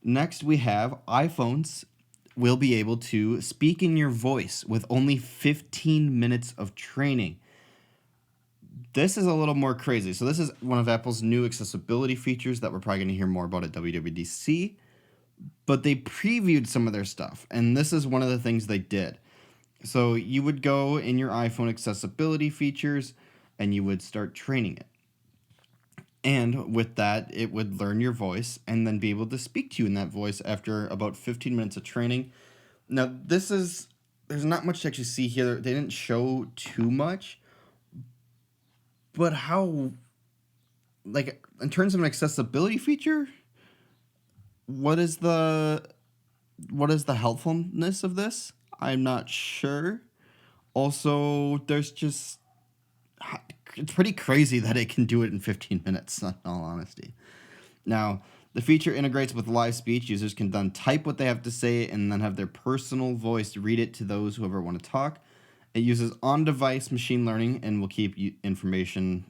Next, we have iPhones will be able to speak in your voice with only 15 minutes of training. This is a little more crazy. So this is one of Apple's new accessibility features that we're probably going to hear more about at WWDC, but they previewed some of their stuff, and this is one of the things they did. So you would go in your iPhone accessibility features and you would start training it. And with that, it would learn your voice and then be able to speak to you in that voice after about 15 minutes of training. Now, there's not much to actually see here. They didn't show too much, but how, like, in terms of an accessibility feature, what is the helpfulness of this? I'm not sure. Also, it's pretty crazy that it can do it in 15 minutes, in all honesty. Now, the feature integrates with live speech. Users can then type what they have to say and then have their personal voice read it to those who ever want to talk. It uses on-device machine learning and will keep information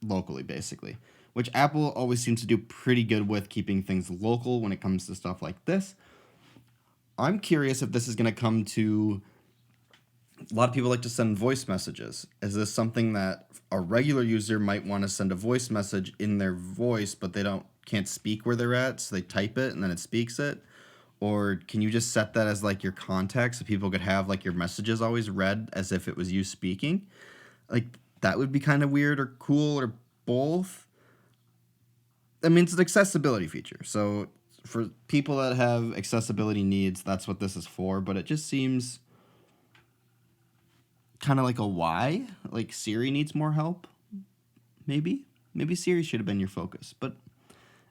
locally, basically, which Apple always seems to do pretty good with, keeping things local when it comes to stuff like this. I'm curious if this is going to come to... A lot of people like to send voice messages. Is this something that a regular user might want to send a voice message in their voice, but they can't speak where they're at, so they type it and then it speaks it? Or can you just set that as like your contact so people could have like your messages always read as if it was you speaking? Like, that would be kind of weird or cool or both. I mean, it's an accessibility feature. So for people that have accessibility needs, that's what this is for. But it just seems kind of like a why. Like Siri needs more help. Maybe Siri should have been your focus. But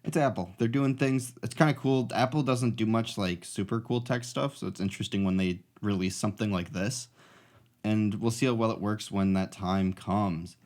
it's Apple. They're doing things. It's kind of cool. Apple doesn't do much like super cool tech stuff, so it's interesting when they release something like this. And we'll see how well it works when that time comes.